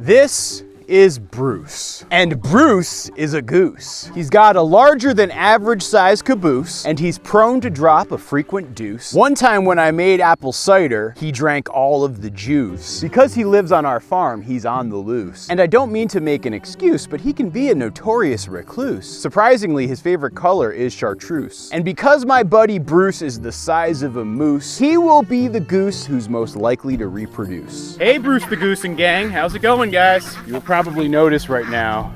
This is Bruce. And Bruce is a goose. He's got a larger than average size caboose, and he's prone to drop a frequent deuce. One time when I made apple cider, he drank all of the juice. Because he lives on our farm, he's on the loose. And I don't mean to make an excuse, but he can be a notorious recluse. Surprisingly, his favorite color is chartreuse. And because my buddy Bruce is the size of a moose, he will be the goose who's most likely to reproduce. Hey, Bruce the Goose and gang, how's it going, guys? You'll probably notice right now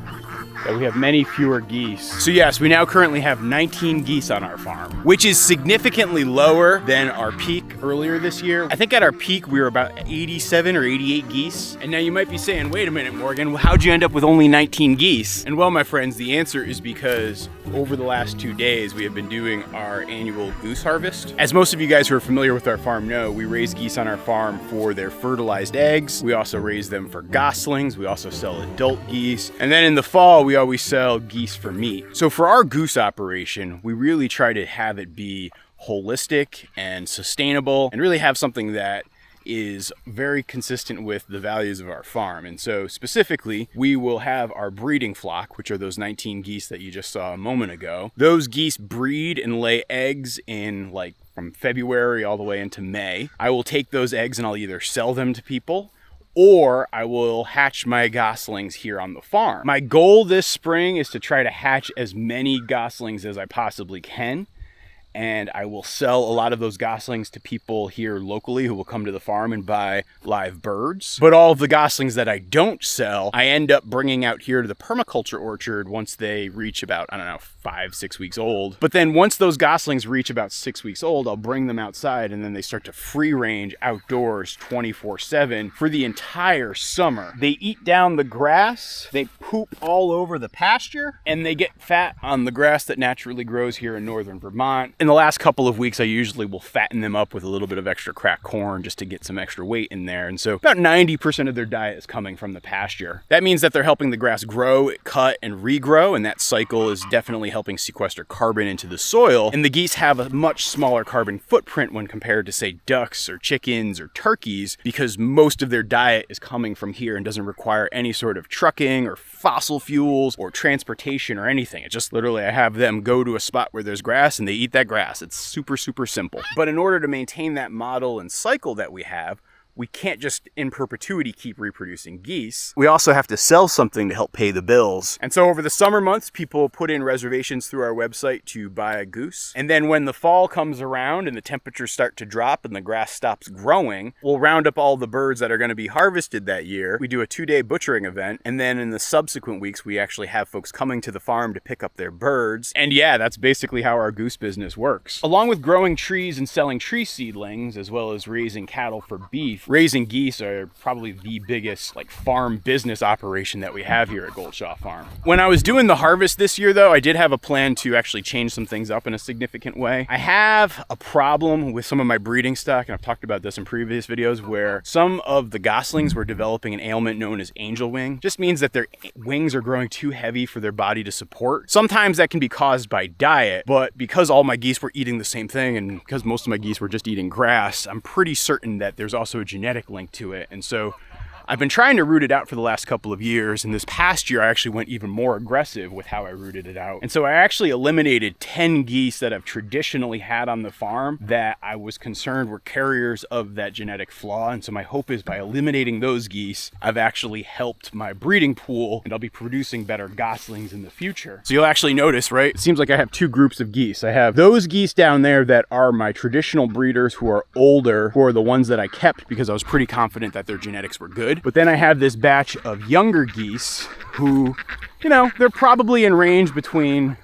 that we have many fewer geese. So yes, we now currently have 19 geese on our farm, which is significantly lower than our peak earlier this year. I think at our peak we were about 87 or 88 geese. And now you might be saying, wait a minute, Morgan, how'd you end up with only 19 geese? And well, my friends, the answer is because over the last 2 days we have been doing our annual goose harvest. As most of you guys who are familiar with our farm know, we raise geese on our farm for their fertilized eggs. We also raise them for goslings. We also sell adult geese. And then in the fall, we always sell geese for meat. So for our goose operation, we really try to have it be holistic and sustainable and really have something that is very consistent with the values of our farm. And so specifically, we will have our breeding flock, which are those 19 geese that you just saw a moment ago. Those geese breed and lay eggs in from February all the way into May. I will take those eggs and I'll either sell them to people or I will hatch my goslings here on the farm. My goal this spring is to try to hatch as many goslings as I possibly can. And I will sell a lot of those goslings to people here locally who will come to the farm and buy live birds. But all of the goslings that I don't sell, I end up bringing out here to the permaculture orchard once they reach about, 5-6 weeks old. But then once those goslings reach about 6 weeks old, I'll bring them outside and then they start to free range outdoors 24/7 for the entire summer. They eat down the grass, they poop all over the pasture, and they get fat on the grass that naturally grows here in northern Vermont. In the last couple of weeks, I usually will fatten them up with a little bit of extra cracked corn just to get some extra weight in there. And so about 90% of their diet is coming from the pasture. That means that they're helping the grass grow, cut, and regrow, and that cycle is definitely helping sequester carbon into the soil. And the geese have a much smaller carbon footprint when compared to, say, ducks or chickens or turkeys, because most of their diet is coming from here and doesn't require any sort of trucking or fossil fuels or transportation or anything. It's just literally I have them go to a spot where there's grass and they eat that grass. It's super, super simple. But in order to maintain that model and cycle that we have, we can't just in perpetuity keep reproducing geese. We also have to sell something to help pay the bills. And so over the summer months, people put in reservations through our website to buy a goose. And then when the fall comes around and the temperatures start to drop and the grass stops growing, we'll round up all the birds that are going to be harvested that year. We do a 2-day butchering event. And then in the subsequent weeks, we actually have folks coming to the farm to pick up their birds. And yeah, that's basically how our goose business works. Along with growing trees and selling tree seedlings, as well as raising cattle for beef, raising geese are probably the biggest farm business operation that we have here at Goldshaw Farm. When I was doing the harvest this year though, I did have a plan to actually change some things up in a significant way. I have a problem with some of my breeding stock, and I've talked about this in previous videos, where some of the goslings were developing an ailment known as angel wing. Just means that their wings are growing too heavy for their body to support. Sometimes that can be caused by diet, but because all my geese were eating the same thing and because most of my geese were just eating grass, I'm pretty certain that there's also a genetic link to it. And so I've been trying to root it out for the last couple of years, and this past year I actually went even more aggressive with how I rooted it out. And so I actually eliminated 10 geese that I've traditionally had on the farm that I was concerned were carriers of that genetic flaw. And so my hope is by eliminating those geese, I've actually helped my breeding pool, and I'll be producing better goslings in the future. So you'll actually notice, right? It seems like I have two groups of geese. I have those geese down there that are my traditional breeders who are older, who are the ones that I kept because I was pretty confident that their genetics were good. But then I have this batch of younger geese who, they're probably in range between,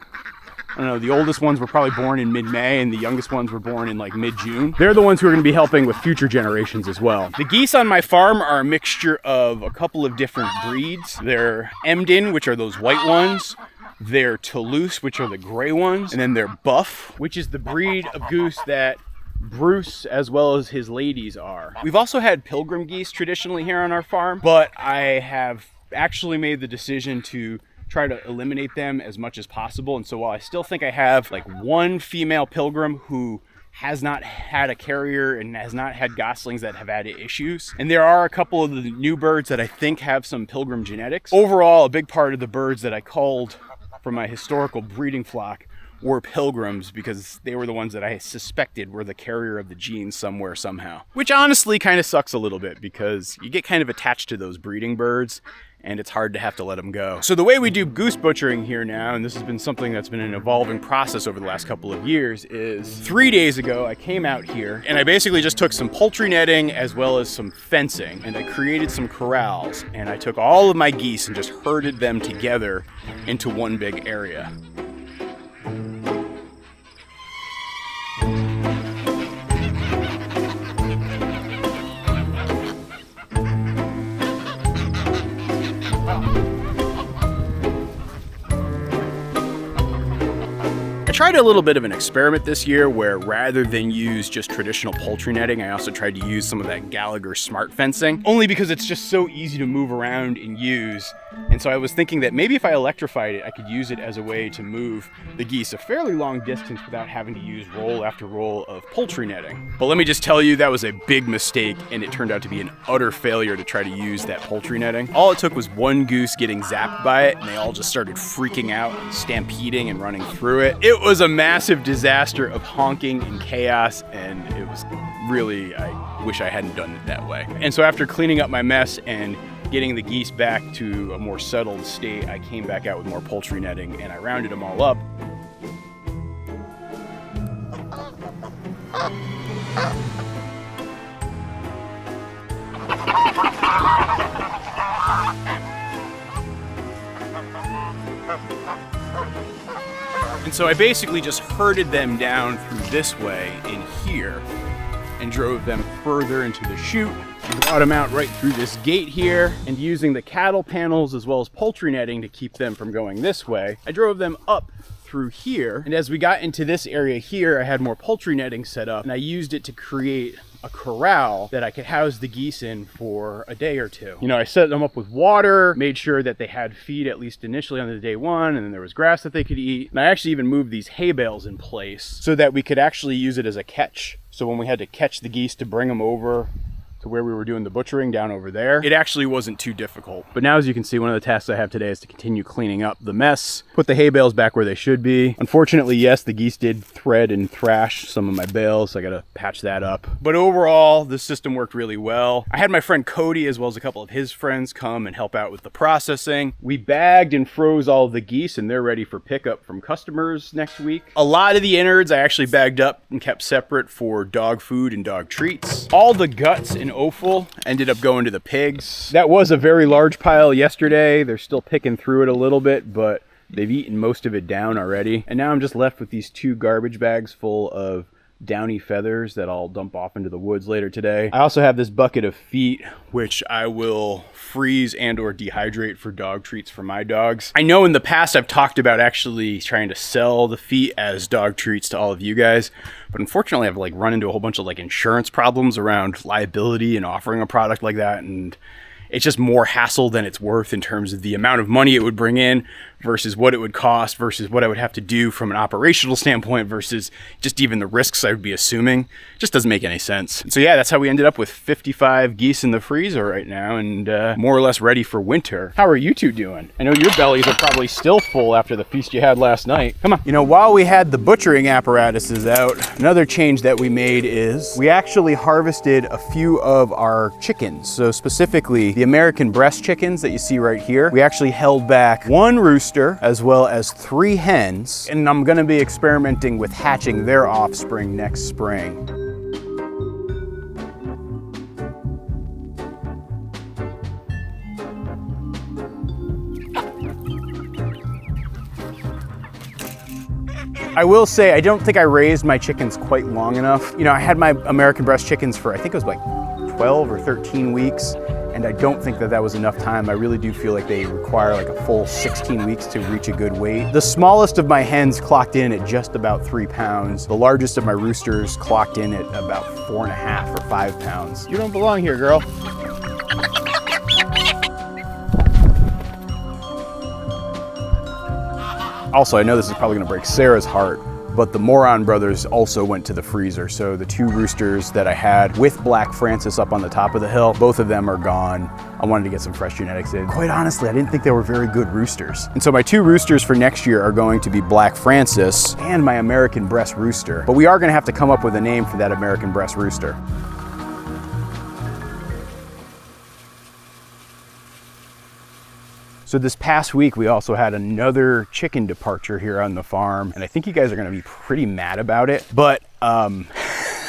the oldest ones were probably born in mid-May and the youngest ones were born in mid-June. They're the ones who are going to be helping with future generations as well. The geese on my farm are a mixture of a couple of different breeds. They're Emden, which are those white ones. They're Toulouse, which are the gray ones. And then they're Buff, which is the breed of goose that Bruce as well as his ladies are. We've also had pilgrim geese traditionally here on our farm, but I have actually made the decision to try to eliminate them as much as possible. And so while I still think I have one female pilgrim who has not had a carrier and has not had goslings that have had issues. And there are a couple of the new birds that I think have some Pilgrim genetics. Overall, a big part of the birds that I culled from my historical breeding flock were Pilgrims, because they were the ones that I suspected were the carrier of the genes somewhere, somehow. Which honestly kind of sucks a little bit, because you get kind of attached to those breeding birds, and it's hard to have to let them go. So the way we do goose butchering here now, and this has been something that's been an evolving process over the last couple of years, is 3 days ago I came out here and I basically just took some poultry netting as well as some fencing, and I created some corrals, and I took all of my geese and just herded them together into one big area. I tried a little bit of an experiment this year where rather than use just traditional poultry netting, I also tried to use some of that Gallagher smart fencing, only because it's just so easy to move around and use. And so I was thinking that maybe if I electrified it, I could use it as a way to move the geese a fairly long distance without having to use roll after roll of poultry netting. But let me just tell you, that was a big mistake, and it turned out to be an utter failure to try to use that poultry netting. All it took was one goose getting zapped by it, and they all just started freaking out and stampeding and running through it. It was a massive disaster of honking and chaos, and it was really, I wish I hadn't done it that way. And so after cleaning up my mess and getting the geese back to a more settled state, I came back out with more poultry netting and I rounded them all up. And so I basically just herded them down through this way in here and drove them further into the chute, brought them out right through this gate here, and using the cattle panels as well as poultry netting to keep them from going this way, I drove them up through here. And as we got into this area here, I had more poultry netting set up, and I used it to create a corral that I could house the geese in for a day or two. You know, I set them up with water, made sure that they had feed at least initially on the day one, and then there was grass that they could eat. And I actually even moved these hay bales in place so that we could actually use it as a catch. So when we had to catch the geese to bring them over to where we were doing the butchering down over there, it actually wasn't too difficult. But now, as you can see, one of the tasks I have today is to continue cleaning up the mess, put the hay bales back where they should be. Unfortunately, yes, the geese did thread and thrash some of my bales, so I gotta patch that up. But overall, the system worked really well. I had my friend Cody as well as a couple of his friends come and help out with the processing. We bagged and froze all of the geese, and they're ready for pickup from customers next week. A lot of the innards I actually bagged up and kept separate for dog food and dog treats. All the guts and offal ended up going to the pigs. That was a very large pile yesterday. They're still picking through it a little bit, but they've eaten most of it down already. And now I'm just left with these 2 garbage bags full of downy feathers that I'll dump off into the woods later today. I also have this bucket of feet, which I will freeze and or dehydrate for dog treats for my dogs. I know in the past I've talked about actually trying to sell the feet as dog treats to all of you guys, but unfortunately I've run into a whole bunch of insurance problems around liability and offering a product like that, and it's just more hassle than it's worth in terms of the amount of money it would bring in versus what it would cost versus what I would have to do from an operational standpoint versus just even the risks I would be assuming. It just doesn't make any sense. So yeah, that's how we ended up with 55 geese in the freezer right now and more or less ready for winter. How are you two doing? I know your bellies are probably still full after the feast you had last night. Come on. You know, while we had the butchering apparatuses out, another change that we made is we actually harvested a few of our chickens. So specifically the American breast chickens that you see right here. We actually held back 1 rooster as well as 3 hens, and I'm gonna be experimenting with hatching their offspring next spring. I will say, I don't think I raised my chickens quite long enough. You know, I had my American breast chickens for, I think it was 12 or 13 weeks. And I don't think that was enough time. I really do feel like they require a full 16 weeks to reach a good weight. The smallest of my hens clocked in at just about 3 pounds. The largest of my roosters clocked in at about 4.5 or 5 pounds. You don't belong here, girl. Also, I know this is probably gonna break Sarah's heart, but the Moron brothers also went to the freezer. So the 2 roosters that I had with Black Francis up on the top of the hill, both of them are gone. I wanted to get some fresh genetics in. Quite honestly, I didn't think they were very good roosters. And so my 2 roosters for next year are going to be Black Francis and my American breast rooster. But we are gonna have to come up with a name for that American breast rooster. So this past week, we also had another chicken departure here on the farm, and I think you guys are gonna be pretty mad about it, but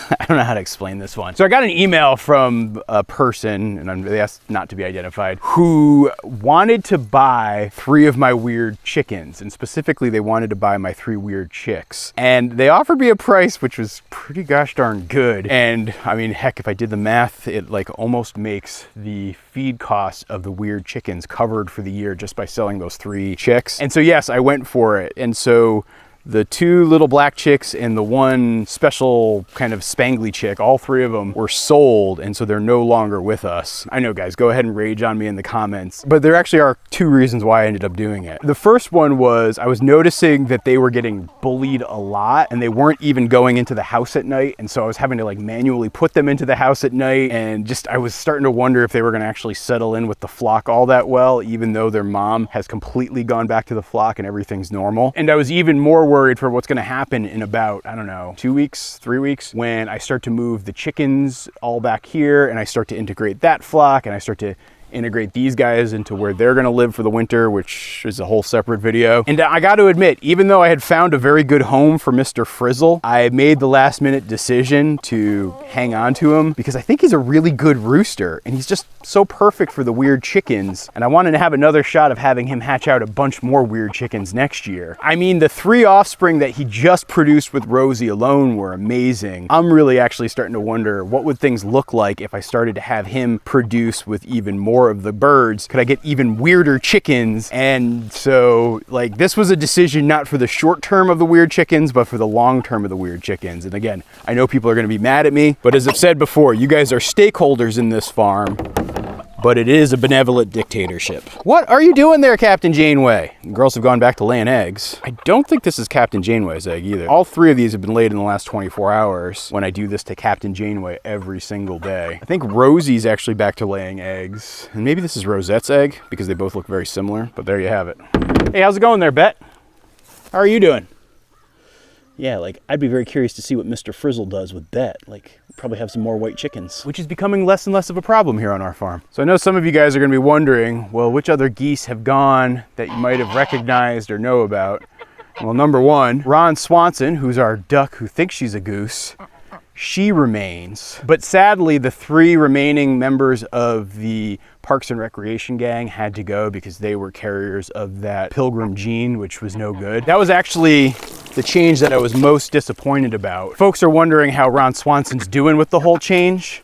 I don't know how to explain this one. So I got an email from a person, and they asked not to be identified, who wanted to buy 3 of my weird chickens, and specifically they wanted to buy my 3 weird chicks. And they offered me a price which was pretty gosh darn good. And I mean, heck, if I did the math, it like almost makes the feed costs of the weird chickens covered for the year just by selling those 3 chicks. And so yes, I went for it. And so the 2 little black chicks and the 1 special kind of spangly chick, all 3 of them were sold, and so they're no longer with us. I know, guys, go ahead and rage on me in the comments, but there actually are 2 reasons why I ended up doing it. The first one was I was noticing that they were getting bullied a lot, and they weren't even going into the house at night, and so I was having to like manually put them into the house at night, and just I was starting to wonder if they were gonna actually settle in with the flock all that well, even though their mom has completely gone back to the flock and everything's normal. And I was even more worried for what's going to happen in about, I don't know, 2 weeks, 3 weeks, when I start to move the chickens all back here and I start to integrate that flock and I start to integrate these guys into where they're going to live for the winter, which is a whole separate video. And I got to admit, even though I had found a very good home for Mr. Frizzle, I made the last minute decision to hang on to him because I think he's a really good rooster and he's just so perfect for the weird chickens. And I wanted to have another shot of having him hatch out a bunch more weird chickens next year. I mean, the 3 offspring that he just produced with Rosie alone were amazing. I'm really actually starting to wonder what would things look like if I started to have him produce with even more of the birds. Could I get even weirder chickens? And so like this was a decision not for the short term of the weird chickens, but for the long term of the weird chickens. And again, I know people are going to be mad at me, but as I've said before, you guys are stakeholders in this farm, but it is a benevolent dictatorship. What are you doing there, Captain Janeway? The girls have gone back to laying eggs. I don't think this is Captain Janeway's egg either. All 3 of these have been laid in the last 24 hours when I do this to Captain Janeway every single day. I think Rosie's actually back to laying eggs. And maybe this is Rosette's egg because they both look very similar, but there you have it. Hey, how's it going there, Bet? How are you doing? Yeah, like, I'd be very curious to see what Mr. Frizzle does with Bet. Like, probably have some more white chickens. Which is becoming less and less of a problem here on our farm. So I know some of you guys are gonna be wondering, well, which other geese have gone that you might have recognized or know about? Well, number 1, Ron Swanson, who's our duck who thinks she's a goose. She remains. But sadly, the 3 remaining members of the Parks and Recreation gang had to go because they were carriers of that Pilgrim gene, which was no good. That was actually the change that I was most disappointed about. Folks are wondering how Ron Swanson's doing with the whole change.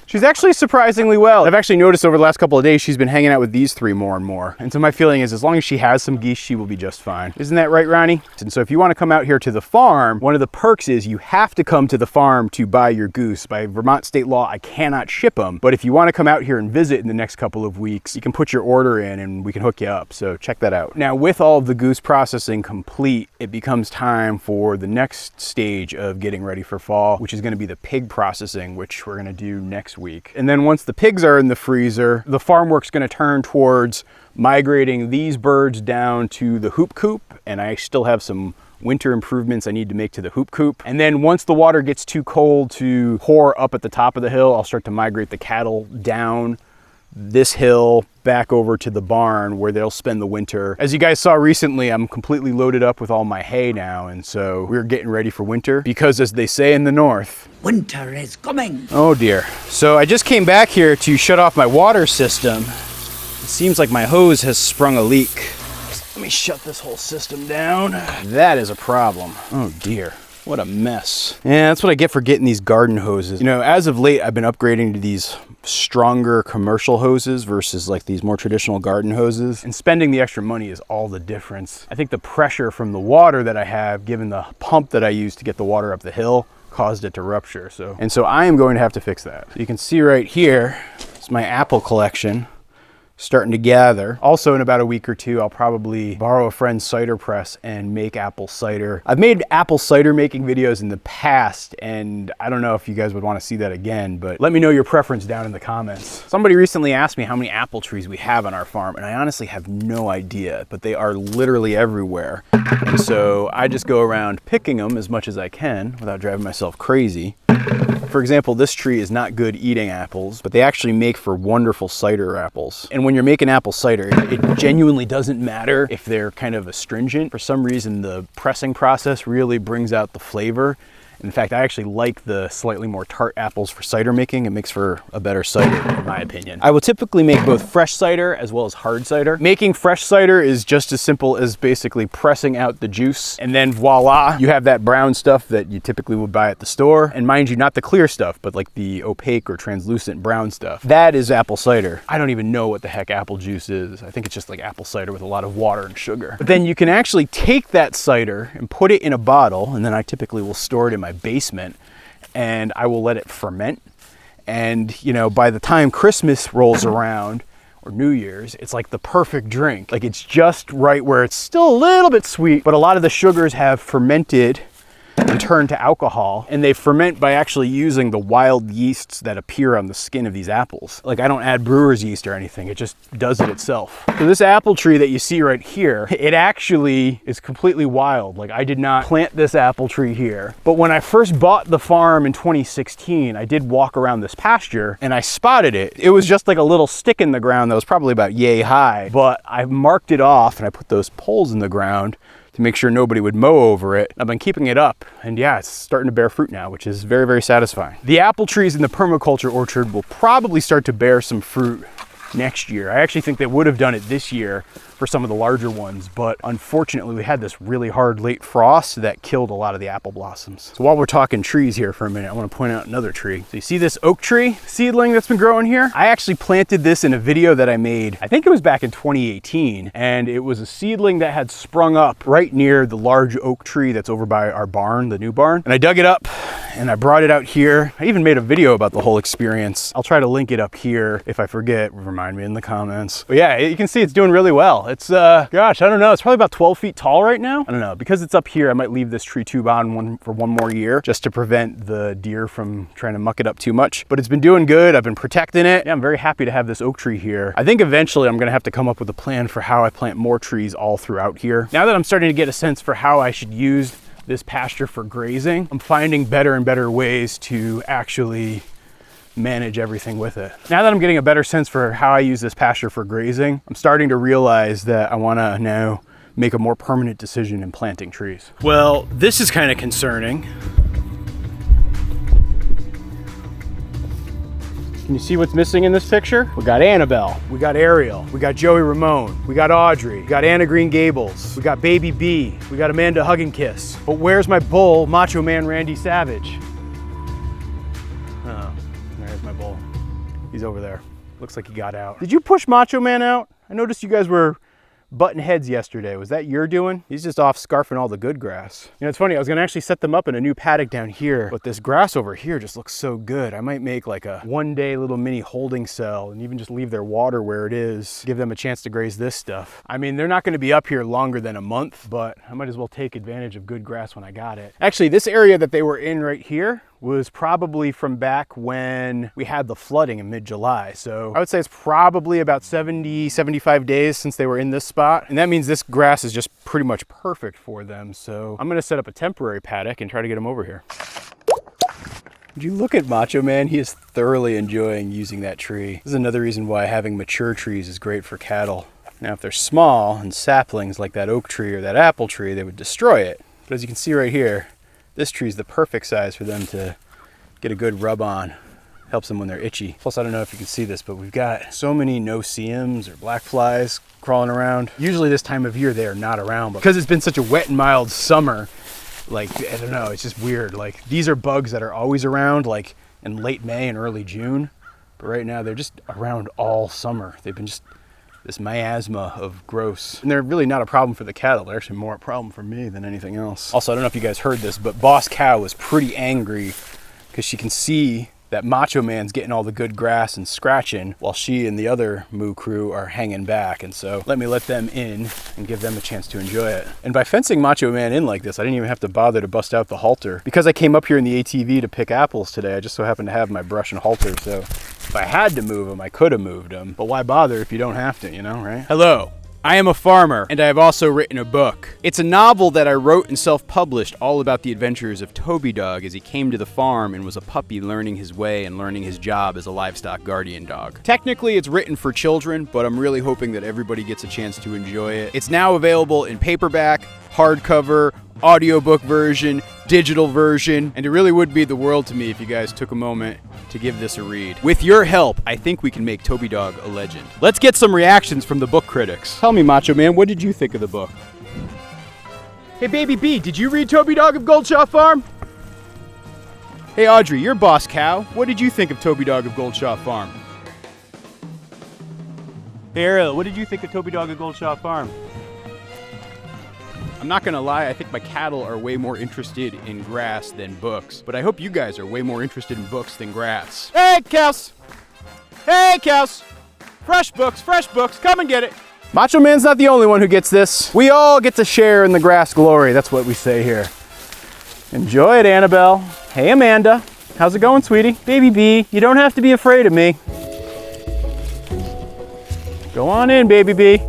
She's actually surprisingly well. I've actually noticed over the last couple of days she's been hanging out with these 3 more and more. And so my feeling is as long as she has some geese, she will be just fine. Isn't that right, Ronnie? And so if you want to come out here to the farm, one of the perks is you have to come to the farm to buy your goose. By Vermont state law, I cannot ship them. But if you want to come out here and visit in the next couple of weeks, you can put your order in and we can hook you up. So check that out. Now, with all of the goose processing complete, it becomes time for the next stage of getting ready for fall, which is going to be the pig processing, which we're going to do next week. And then once the pigs are in the freezer, the farm work's going to turn towards migrating these birds down to the hoop coop. And I still have some winter improvements I need to make to the hoop coop. And then once the water gets too cold to pour up at the top of the hill, I'll start to migrate the cattle down this hill back over to the barn where they'll spend the winter. As you guys saw recently, I'm completely loaded up with all my hay now, and so we're getting ready for winter because, as they say in the north, winter is coming. Oh dear. So I just came back here to shut off my water system. It seems like my hose has sprung a leak. Let me shut this whole system down. That is a problem. Oh dear. What a mess. Yeah, that's what I get for getting these garden hoses. You know, as of late, I've been upgrading to these stronger commercial hoses versus like these more traditional garden hoses. And spending the extra money is all the difference. I think the pressure from the water that I have, given the pump that I use to get the water up the hill, caused it to rupture. So I am going to have to fix that. So you can see right here, it's my apple collection. starting to gather. Also in about a week or two, I'll probably borrow a friend's cider press and make apple cider. I've made apple cider making videos in the past, and I don't know if you guys would want to see that again, but let me know your preference down in the comments. Somebody recently asked me how many apple trees we have on our farm, and I honestly have no idea, but they are literally everywhere. And so I just go around picking them as much as I can without driving myself crazy. For example, this tree is not good eating apples, but they actually make for wonderful cider apples. And when you're making apple cider, it genuinely doesn't matter if they're kind of astringent. For some reason, the pressing process really brings out the flavor. In fact, I actually like the slightly more tart apples for cider making. It makes for a better cider, in my opinion. I will typically make both fresh cider as well as hard cider. Making fresh cider is just as simple as basically pressing out the juice, and then voila, you have that brown stuff that you typically would buy at the store. And mind you, not the clear stuff, but like the opaque or translucent brown stuff. That is apple cider. I don't even know what the heck apple juice is. I think it's just like apple cider with a lot of water and sugar. But then you can actually take that cider and put it in a bottle, and then I typically will store it in my basement, and I will let it ferment. And you know, by the time Christmas rolls around or New Year's, it's like the perfect drink. Like, it's just right where it's still a little bit sweet, but a lot of the sugars have fermented and turn to alcohol, and they ferment by actually using the wild yeasts that appear on the skin of these apples. Like, I don't add brewer's yeast or anything, it just does it itself. So this apple tree that you see right here, it actually is completely wild. Like, I did not plant this apple tree here, but when I first bought the farm in 2016, I did walk around this pasture and I spotted it. It was just like a little stick in the ground that was probably about yay high, but I marked it off and I put those poles in the ground to make sure nobody would mow over it. I've been keeping it up, and yeah, it's starting to bear fruit now, which is very, very satisfying. The apple trees in the permaculture orchard will probably start to bear some fruit next year. I actually think they would have done it this year for some of the larger ones, but unfortunately we had this really hard late frost that killed a lot of the apple blossoms. So while we're talking trees here for a minute, I want to point out another tree. So you see this oak tree seedling that's been growing here? I actually planted this in a video that I made, I think it was back in 2018, and it was a seedling that had sprung up right near the large oak tree that's over by our barn, the new barn. And I dug it up and I brought it out here. I even made a video about the whole experience. I'll try to link it up here. If I forget, remind me in the comments. But yeah, you can see it's doing really well. It's, gosh, I don't know. It's probably about 12 feet tall right now. I don't know. Because it's up here, I might leave this tree tube on for one more year just to prevent the deer from trying to muck it up too much. But it's been doing good. I've been protecting it. Yeah, I'm very happy to have this oak tree here. I think eventually I'm going to have to come up with a plan for how I plant more trees all throughout here. Now that I'm starting to get a sense for how I should use this pasture for grazing, I'm finding better and better ways to actually manage everything with it. Now that I'm getting a better sense for how I use this pasture for grazing, I'm starting to realize that I want to now make a more permanent decision in planting trees. Well, this is kind of concerning. Can you see what's missing in this picture? We got Annabelle, we got Ariel, we got Joey Ramone, we got Audrey, we got Anna Green Gables, we got Baby B, we got Amanda Hug and Kiss. But where's my bull, Macho Man Randy Savage? Oh, there's my bull. He's over there. Looks like he got out. Did you push Macho Man out? I noticed you guys were butting heads yesterday. Was that your doing? He's just off scarfing all the good grass. You know, it's funny, I was gonna actually set them up in a new paddock down here, but this grass over here just looks so good. I might make like a one-day little mini holding cell and even just leave their water where it is, give them a chance to graze this stuff. I mean, they're not gonna be up here longer than a month, but I might as well take advantage of good grass when I got it. Actually, this area that they were in right here was probably from back when we had the flooding in mid-July. So I would say it's probably about 70, 75 days since they were in this spot. And that means this grass is just pretty much perfect for them. So I'm gonna set up a temporary paddock and try to get them over here. Would you look at Macho Man? He is thoroughly enjoying using that tree. This is another reason why having mature trees is great for cattle. Now, if they're small and saplings like that oak tree or that apple tree, they would destroy it. But as you can see right here, this tree is the perfect size for them to get a good rub on. Helps them when they're itchy. Plus, I don't know if you can see this, but we've got so many no-see-ums or black flies crawling around. Usually this time of year they are not around, but because it's been such a wet and mild summer, like, I don't know, it's just weird. Like, these are bugs that are always around, like in late May and early June. But right now they're just around all summer. They've been just this miasma of gross. And they're really not a problem for the cattle. They're actually more a problem for me than anything else. Also, I don't know if you guys heard this, but Boss Cow was pretty angry because she can see that Macho Man's getting all the good grass and scratching while she and the other moo crew are hanging back. And so let me let them in and give them a chance to enjoy it. And by fencing Macho Man in like this, I didn't even have to bother to bust out the halter. Because I came up here in the ATV to pick apples today, I just so happened to have my brush and halter. So if I had to move him, I could have moved him. But why bother if you don't have to, you know, right? Hello. I am a farmer, and I have also written a book. It's a novel that I wrote and self-published all about the adventures of Toby Dog as he came to the farm and was a puppy learning his way and learning his job as a livestock guardian dog. Technically, it's written for children, but I'm really hoping that everybody gets a chance to enjoy it. It's now available in paperback, hardcover, audiobook version, digital version, and it really would be the world to me if you guys took a moment to give this a read. With your help, I think we can make Toby Dog a legend. Let's get some reactions from the book critics. Tell me, Macho Man, what did you think of the book? Hey, Baby B, did you read Toby Dog of Goldshaw Farm? Hey, Audrey, you're boss cow. What did you think of Toby Dog of Goldshaw Farm? Hey, Ariel, what did you think of Toby Dog of Goldshaw Farm? I'm not gonna lie, I think my cattle are way more interested in grass than books, but I hope you guys are way more interested in books than grass. Hey, cows! Hey, cows! Fresh books, come and get it! Macho Man's not the only one who gets this. We all get to share in the grass glory. That's what we say here. Enjoy it, Annabelle. Hey, Amanda. How's it going, sweetie? Baby B, you don't have to be afraid of me. Go on in, Baby B.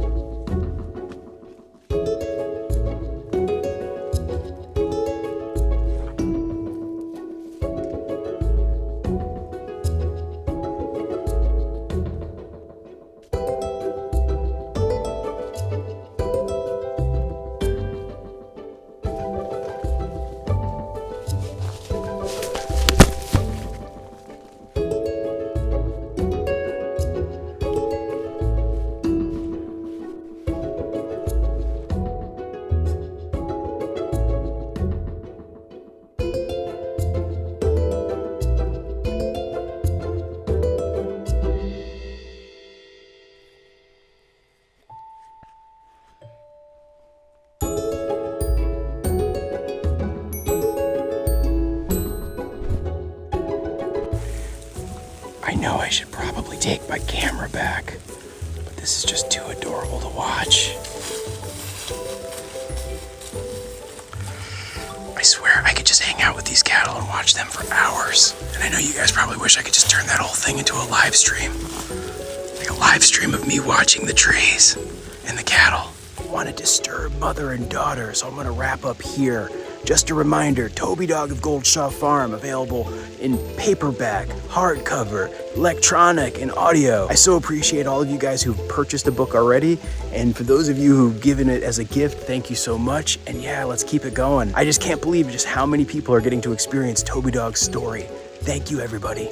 I know I should probably take my camera back, but this is just too adorable to watch. I swear I could just hang out with these cattle and watch them for hours. And I know you guys probably wish I could just turn that whole thing into a live stream. Like a live stream of me watching the trees and the cattle. I want to disturb mother and daughter, so I'm gonna wrap up here. Just a reminder, Toby Dog of Goldshaw Farm, available in paperback, hardcover, electronic, and audio. I so appreciate all of you guys who've purchased a book already, and for those of you who've given it as a gift, thank you so much, and yeah, let's keep it going. I just can't believe just how many people are getting to experience Toby Dog's story. Thank you, everybody.